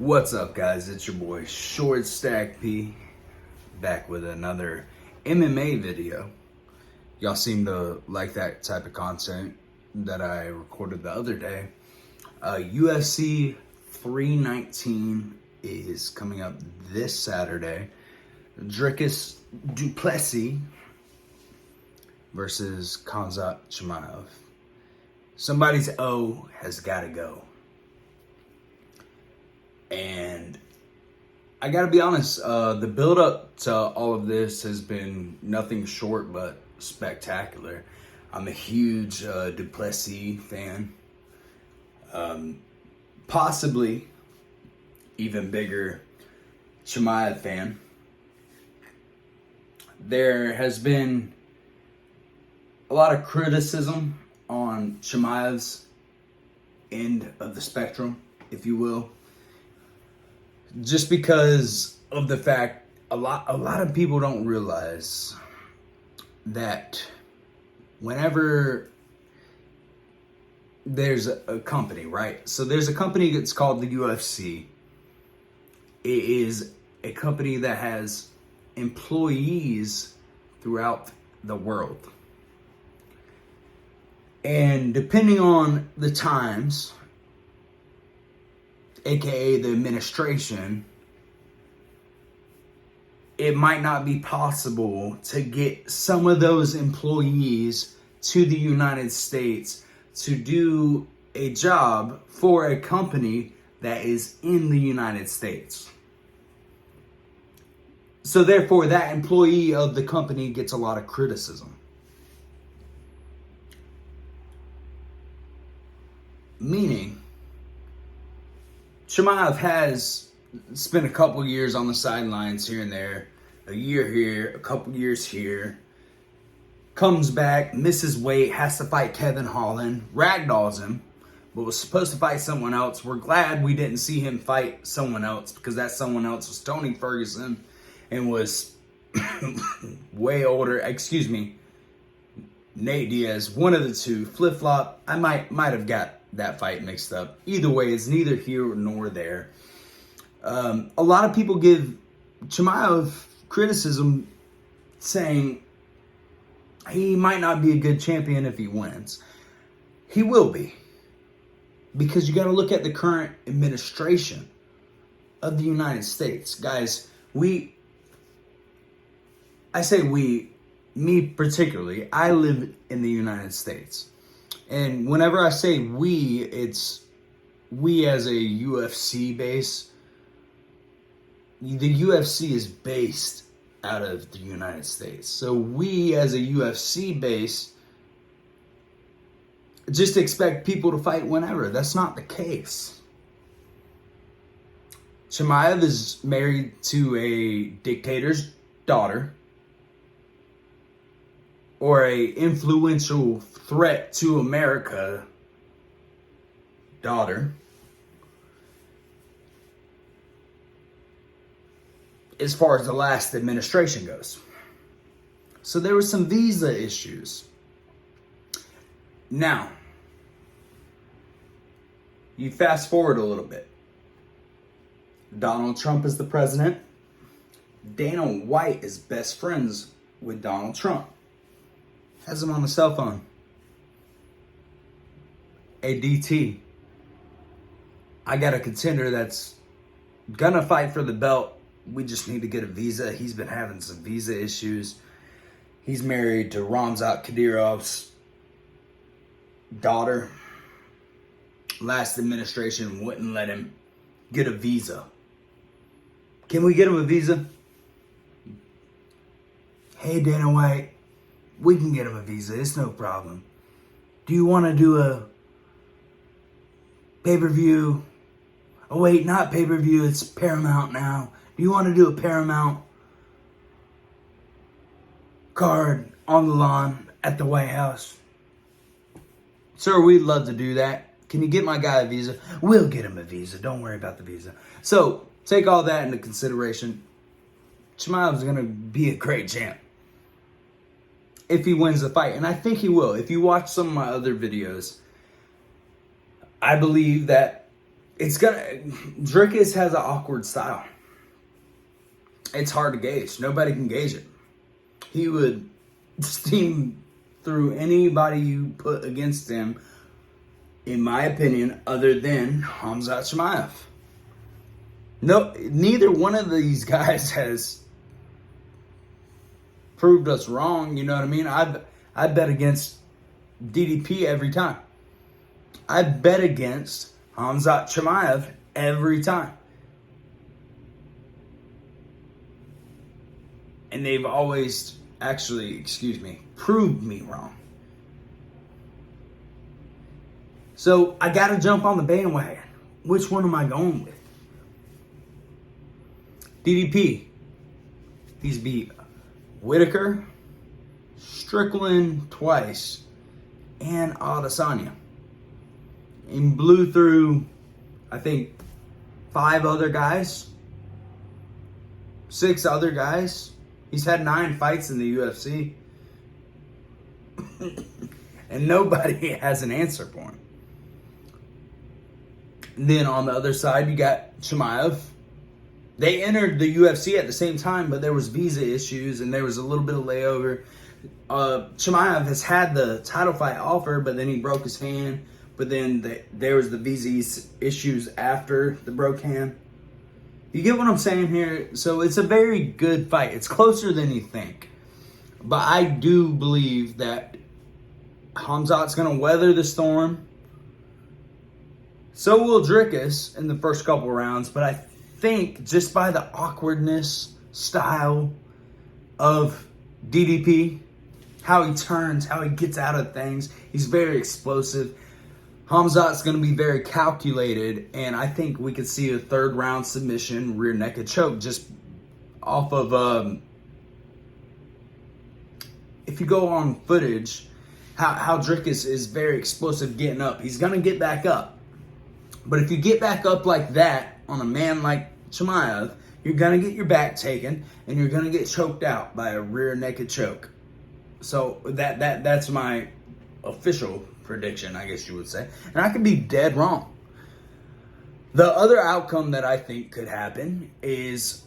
What's up, guys? It's your boy Shortstack P, back with another MMA video. Y'all seem to like that type of content that I recorded the other day. UFC 319 is coming up this Saturday. Dricus du Plessis versus Khamzat Chimaev. Somebody's O has got to go. And I gotta be honest, the build up to all of this has been nothing short but spectacular. I'm a huge du Plessis fan. Possibly even bigger Chimaev fan. There has been a lot of criticism on Chimaev's end of the spectrum, if you will. Just because of the fact a lot of people don't realize that whenever there's a company, right? So there's a company that's called the UFC. It is a company that has employees throughout the world. And depending on the times, aka the administration, it might not be possible to get some of those employees to the United States to do a job for a company that is in the United States. So therefore, that employee of the company gets a lot of criticism. Meaning, Chimaev has spent a couple years on the sidelines here and there, a year here, a couple years here, comes back, misses weight, has to fight Kevin Holland, ragdolls him, but was supposed to fight someone else. We're glad we didn't see him fight someone else, because that someone else was Tony Ferguson and was way older. Nate Diaz, one of the two, flip-flop. I might have got that fight mixed up. Either way, it's neither here nor there. A lot of people give Chimaev criticism, saying he might not be a good champion if he wins. He will be, because you got to look at the current administration of the United States. Guys, me particularly, I live in the United States. And whenever I say we, it's we as a UFC base. The UFC is based out of the United States. So we as a UFC base just expect people to fight whenever. That's not the case. Chimaev is married to a dictator's daughter, or a influential threat to America daughter. As far as the last administration goes. So there were some visa issues. Now, you fast forward a little bit. Donald Trump is the president. Dana White is best friends with Donald Trump. Has him on the cell phone. Hey, DT, I got a contender that's gonna fight for the belt. We just need to get a visa. He's been having some visa issues. He's married to Khamzat Chimaev's daughter. Last administration wouldn't let him get a visa. Can we get him a visa? Hey, Dana White, we can get him a visa. It's no problem. Do you want to do a pay-per-view? Oh, wait, not pay-per-view. It's Paramount now. Do you want to do a Paramount card on the lawn at the White House? Sir, we'd love to do that. Can you get my guy a visa? We'll get him a visa. Don't worry about the visa. So, take all that into consideration. Chimaev's going to be a great champ if he wins the fight. And I think he will. If you watch some of my other videos, I believe that Dricus has an awkward style. It's hard to gauge. Nobody can gauge it. He would steam through anybody you put against him, in my opinion, other than Khamzat Chimaev. No, neither one of these guys has proved us wrong. You know what I mean? I bet against DDP every time. I bet against Khamzat Chimaev every time. And they've always proved me wrong. So I got to jump on the bandwagon. Which one am I going with? DDP. He's beat Whitaker, Strickland twice, and Adesanya. And blew through, I think, 5 other guys. 6 other guys. He's had 9 fights in the UFC. And nobody has an answer for him. And then on the other side, you got Chimaev. They entered the UFC at the same time, but there was visa issues and there was a little bit of layover. Chimaev has had the title fight offer, but then he broke his hand. But then there was the visa issues after the broke hand. You get what I'm saying here? So it's a very good fight. It's closer than you think. But I do believe that Khamzat's going to weather the storm. So will Dricus in the first couple rounds. But I think just by the awkwardness, style of DDP, how he turns, how he gets out of things, he's very explosive. Khamzat's going to be very calculated, and I think we could see a 3rd round submission, rear naked choke, just off of, if you go on footage, how Dricus is very explosive getting up. He's going to get back up. But if you get back up like that on a man like Chimaev, you're going to get your back taken, and you're going to get choked out by a rear naked choke. So that's my official prediction, I guess you would say. And I could be dead wrong. The other outcome that I think could happen is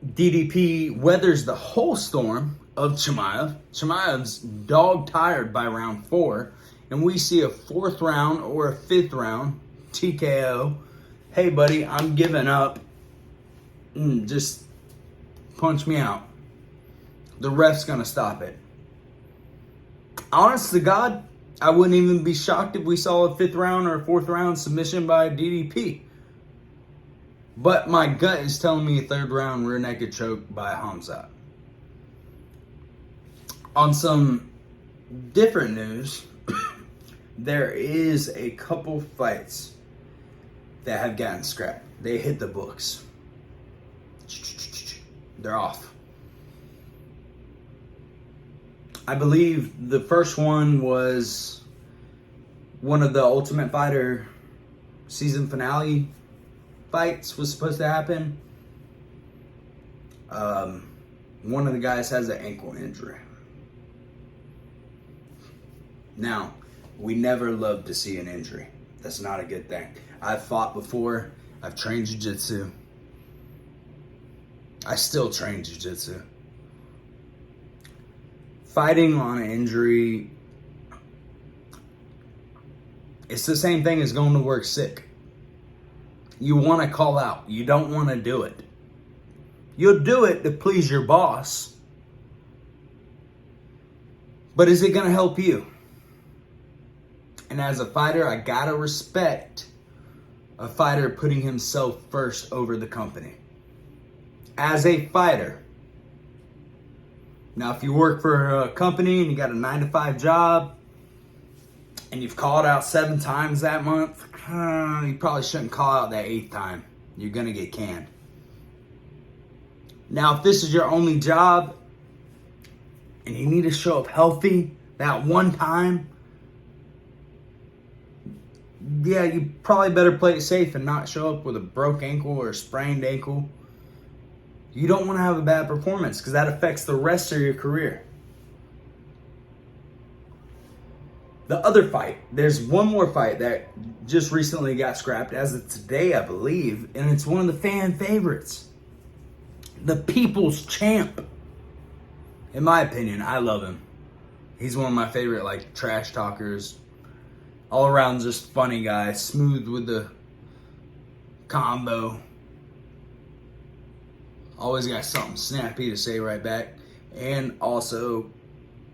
DDP weathers the whole storm of Chimaev. Chimaev's dog tired by round 4. And we see a 4th round or a 5th round TKO. Hey, buddy, I'm giving up. Just punch me out. The ref's going to stop it. Honest to God, I wouldn't even be shocked if we saw a 5th round or a 4th round submission by DDP. But my gut is telling me a 3rd round rear naked choke by Khamzat. On some different news, there is a couple fights that have gotten scrapped. They hit the books. They're off. I believe the first one was one of the Ultimate Fighter season finale fights was supposed to happen. One of the guys has an ankle injury. Now, we never love to see an injury. That's not a good thing. I've fought before. I've trained jiu-jitsu. I still train jiu-jitsu. Fighting on an injury, it's the same thing as going to work sick. You want to call out. You don't want to do it. You'll do it to please your boss. But is it going to help you? And as a fighter, I got to respect a fighter putting himself first over the company. As a fighter. Now, if you work for a company and you got a 9-to-5 job and you've called out 7 times that month, you probably shouldn't call out that 8th time. You're going to get canned. Now, if this is your only job and you need to show up healthy that one time, yeah, you probably better play it safe and not show up with a broke ankle or a sprained ankle. You don't want to have a bad performance because that affects the rest of your career. The other fight, there's one more fight that just recently got scrapped as of today, I believe, and it's one of the fan favorites. The people's champ. In my opinion, I love him. He's one of my favorite, like, trash talkers. All around just funny guy, smooth with the combo. Always got something snappy to say right back. And also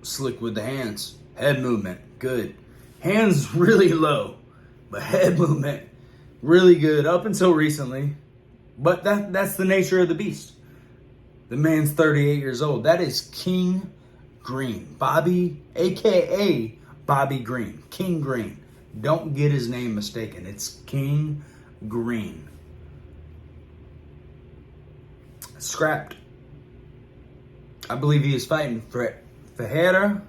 slick with the hands. Head movement, good. Hands really low, but head movement really good up until recently. But that's the nature of the beast. The man's 38 years old. That is King Green. Bobby, a.k.a. Bobby Green. King Green. Don't get his name mistaken. It's King Green. Scrapped. I believe he is fighting for Ferreira,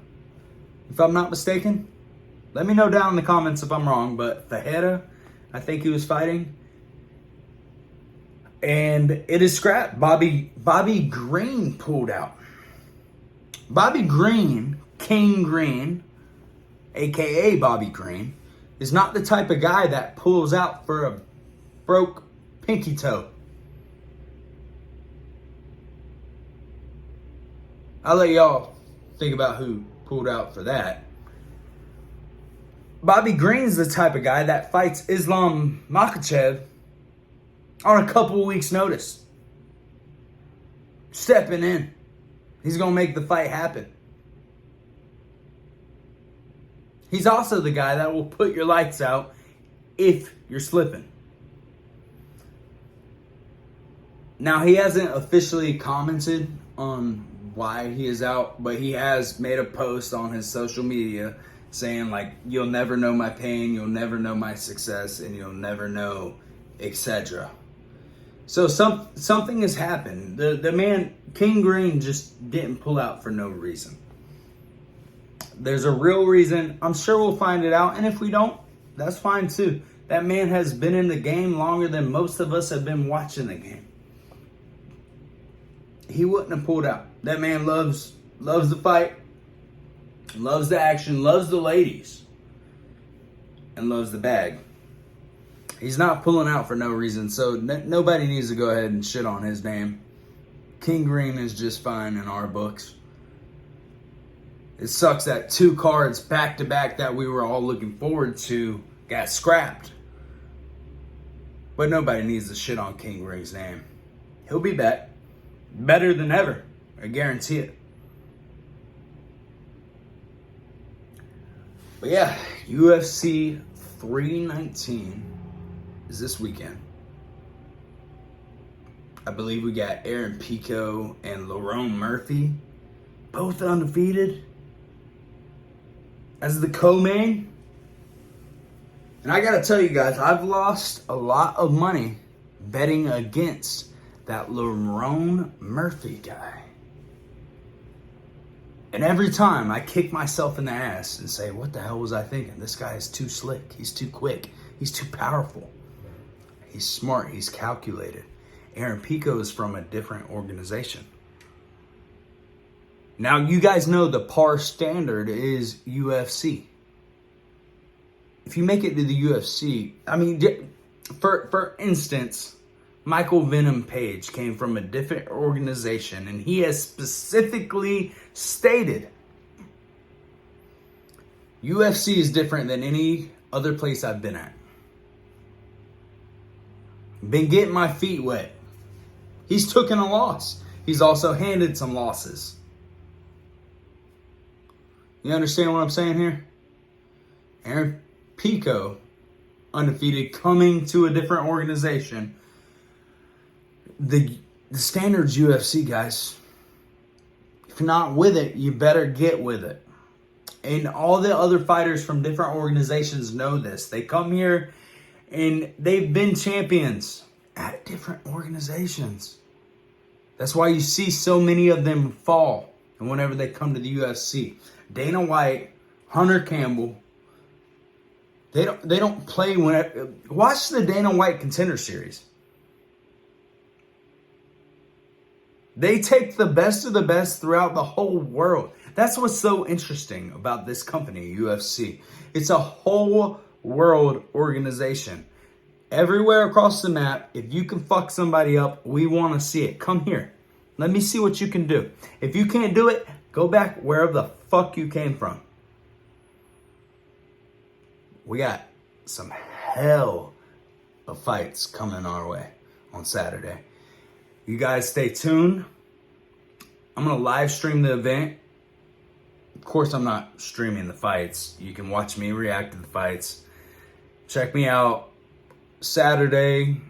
if I'm not mistaken. Let me know down in the comments if I'm wrong, but Ferreira, I think he was fighting. And it is scrapped. Bobby Green pulled out. Bobby Green, King Green, a.k.a. Bobby Green, is not the type of guy that pulls out for a broke pinky toe. I'll let y'all think about who pulled out for that. Bobby Green's the type of guy that fights Islam Makhachev on a couple weeks' notice. Stepping in. He's going to make the fight happen. He's also the guy that will put your lights out if you're slipping. Now, he hasn't officially commented on why he is out, but he has made a post on his social media saying, like, you'll never know my pain, you'll never know my success, and you'll never know, etc. So something has happened. The man, King Green, just didn't pull out for no reason. There's a real reason. I'm sure we'll find it out, and if we don't, that's fine too. That man has been in the game longer than most of us have been watching the game. He wouldn't have pulled out. That man loves the fight, loves the action, loves the ladies, and loves the bag. He's not pulling out for no reason, so nobody needs to go ahead and shit on his name. King Green is just fine in our books. It sucks that 2 cards back-to-back that we were all looking forward to got scrapped. But nobody needs to shit on King Green's name. He'll be back. Better than ever. I guarantee it. But yeah, UFC 319 is this weekend. I believe we got Aaron Pico and Lerone Murphy, both undefeated, as the co-main. And I gotta tell you guys, I've lost a lot of money betting against that Lerone Murphy guy. And every time I kick myself in the ass and say, what the hell was I thinking? This guy is too slick. He's too quick. He's too powerful. He's smart. He's calculated. Aaron Pico is from a different organization. Now, you guys know the par standard is UFC. If you make it to the UFC, I mean, for instance, Michael Venom Page came from a different organization, and he has specifically stated UFC is different than any other place I've been at. Been getting my feet wet. He's taken a loss. He's also handed some losses. You understand what I'm saying here? Aaron Pico, undefeated, coming to a different organization. The standard's UFC, guys. If you're not with it, you better get with it. And all the other fighters from different organizations know this. They come here and they've been champions at different organizations. That's why you see so many of them fall. And whenever they come to the UFC, Dana White, Hunter Campbell, they don't play whenever. Watch the Dana White Contender Series. They take the best of the best throughout the whole world. That's what's so interesting about this company, UFC. It's a whole world organization. Everywhere across the map, if you can fuck somebody up, we want to see it. Come here. Let me see what you can do. If you can't do it, go back wherever the fuck you came from. We got some hell of fights coming our way on Saturday. You guys stay tuned. I'm going to live stream the event. Of course, I'm not streaming the fights. You can watch me react to the fights. Check me out Saturday,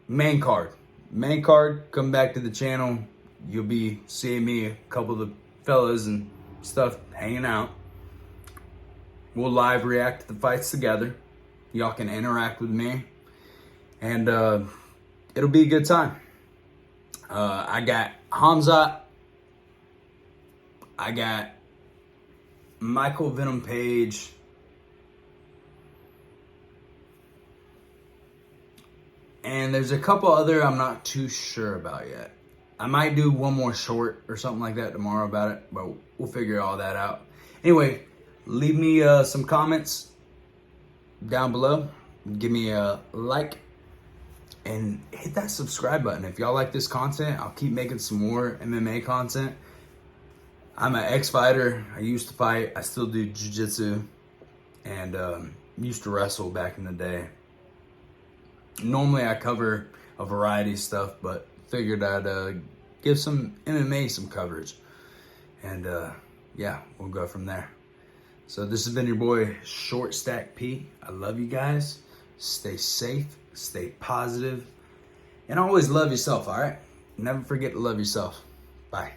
main card. Main card, come back to the channel. You'll be seeing me, a couple of the fellas and stuff hanging out. We'll live react to the fights together. Y'all can interact with me. And it'll be a good time. I got Hamzat. I got Michael Venom Page. And there's a couple other I'm not too sure about yet. I might do one more short or something like that tomorrow about it, but we'll figure all that out. Anyway, leave me some comments down below. Give me a like and hit that subscribe button. If y'all like this content, I'll keep making some more MMA content. I'm an ex-fighter. I used to fight. I still do jiu-jitsu and used to wrestle back in the day. Normally I cover a variety of stuff, but figured I'd give some MMA some coverage. And yeah, we'll go from there. So this has been your boy Shortstack P. I love you guys. Stay safe, stay positive, and always love yourself, all right? Never forget to love yourself. Bye.